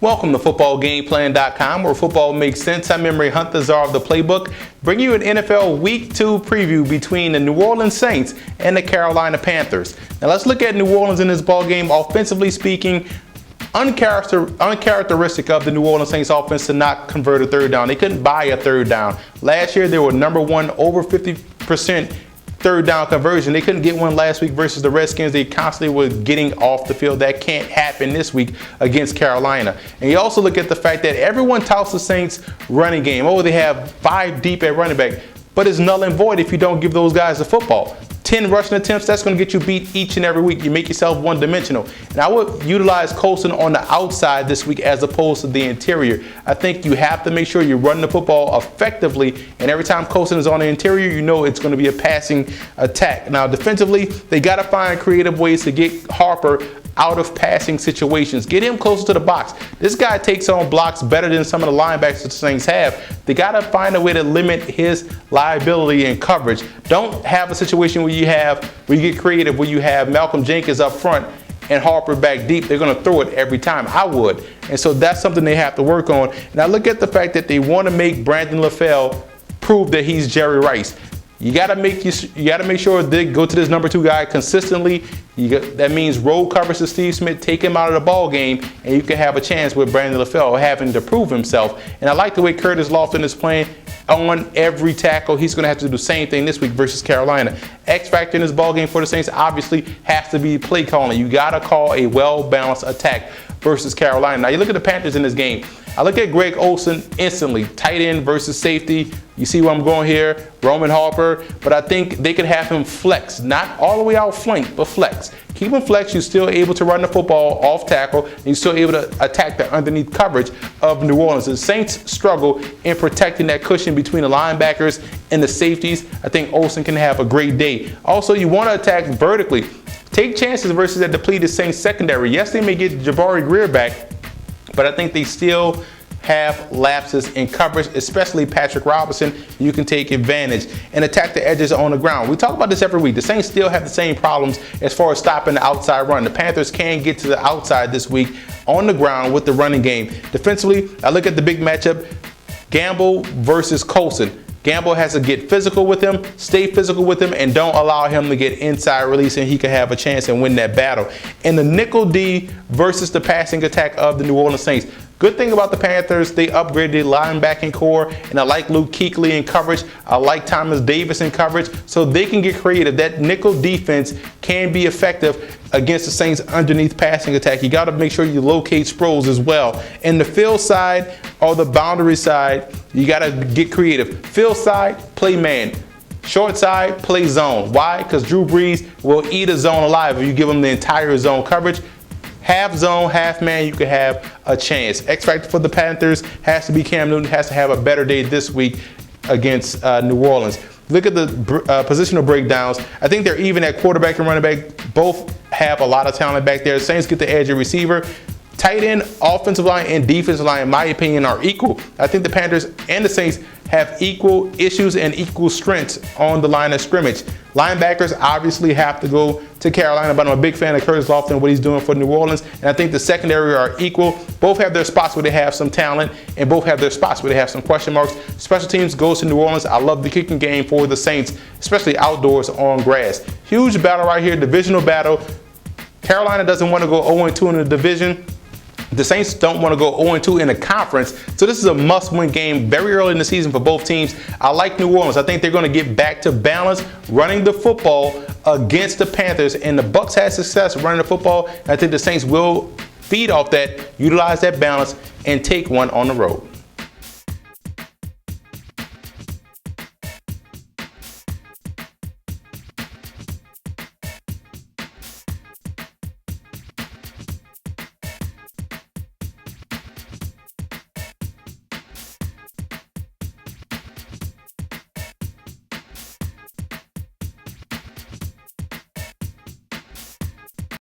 Welcome to footballgameplan.com, where football makes sense. I'm Memory Hunt, the czar of the playbook, bringing you an NFL Week 2 preview between the New Orleans Saints and the Carolina Panthers. Now let's look at New Orleans in this ballgame. Offensively speaking, uncharacteristic of the New Orleans Saints offense to not convert a third down. They couldn't buy a third down. Last year they were number one, over 50% third down conversion. They couldn't get one last week versus the Redskins. They constantly were getting off the field. That can't happen this week against Carolina. And you also look at the fact that everyone touts the Saints running game. Oh, they have 5 deep at running back. But it's null and void if you don't give those guys the football. 10 rushing attempts, that's going to get you beat each and every week. You make yourself one-dimensional. And I would utilize Colson on the outside this week as opposed to the interior. I think you have to make sure you run the football effectively, and every time Colson is on the interior, you know it's going to be a passing attack. Now, defensively, they got to find creative ways to get Harper out of passing situations. Get him closer to the box. This guy takes on blocks better than some of the linebackers the Saints have. They got to find a way to limit his liability and coverage. Don't have a situation where you get creative, where you have Malcolm Jenkins up front and Harper back deep. They're going to throw it every time. I would. And so that's something they have to work on. And I look at the fact that they want to make Brandon LaFell prove that he's Jerry Rice. You got to make sure they go to this number 2 guy consistently. That means roll coverage to Steve Smith, take him out of the ball game, and you can have a chance with Brandon LaFell having to prove himself. And I like the way Curtis Lofton is playing on every tackle. He's going to have to do the same thing this week versus Carolina. X factor in this ball game for the Saints obviously has to be play calling. You got to call a well-balanced attack versus Carolina. Now you look at the Panthers in this game. I look at Greg Olsen instantly, tight end versus safety. You see where I'm going here, Roman Harper. But I think they could have him flex, not all the way out flank, but flex. Keep him flex. You're still able to run the football off tackle, and you're still able to attack the underneath coverage of New Orleans. The Saints struggle in protecting that cushion between the linebackers and the safeties. I think Olsen can have a great day. Also, you want to attack vertically. Take chances versus that depleted Saints secondary. Yes, they may get Jabari Greer back, but I think they still have lapses in coverage, especially Patrick Robinson. You can take advantage and attack the edges on the ground. We talk about this every week. The Saints still have the same problems as far as stopping the outside run. The Panthers can get to the outside this week on the ground with the running game. Defensively, I look at the big matchup, Gamble versus Colson. Gamble has to get physical with him, stay physical with him, and don't allow him to get inside release, and he can have a chance and win that battle. And the nickel D versus the passing attack of the New Orleans Saints. Good thing about the Panthers, they upgraded the linebacking core, and I like Luke Kuechly in coverage. I like Thomas Davis in coverage, so they can get creative. That nickel defense can be effective against the Saints' underneath passing attack. You got to make sure you locate Sproles as well. In the field side or the boundary side, you got to get creative. Field side, play man. Short side, play zone. Why? Because Drew Brees will eat a zone alive if you give him the entire zone coverage. Half zone, half man, you could have a chance. X factor for the Panthers has to be Cam Newton, has to have a better day this week against New Orleans. Look at the positional breakdowns. I think they're even at quarterback and running back. Both have a lot of talent back there. Saints get the edge at receiver. Tight end, offensive line, and defensive line, in my opinion, are equal. I think the Panthers and the Saints have equal issues and equal strengths on the line of scrimmage. Linebackers obviously have to go to Carolina, but I'm a big fan of Curtis Lofton, what he's doing for New Orleans. And I think the secondary are equal. Both have their spots where they have some talent, and both have their spots where they have some question marks. Special teams goes to New Orleans. I love the kicking game for the Saints, especially outdoors on grass. Huge battle right here, divisional battle. Carolina doesn't want to go 0-2 in the division. The Saints don't want to go 0-2 in the conference, so this is a must-win game very early in the season for both teams. I like New Orleans. I think they're going to get back to balance running the football against the Panthers, and the Bucs had success running the football. I think the Saints will feed off that, utilize that balance, and take one on the road.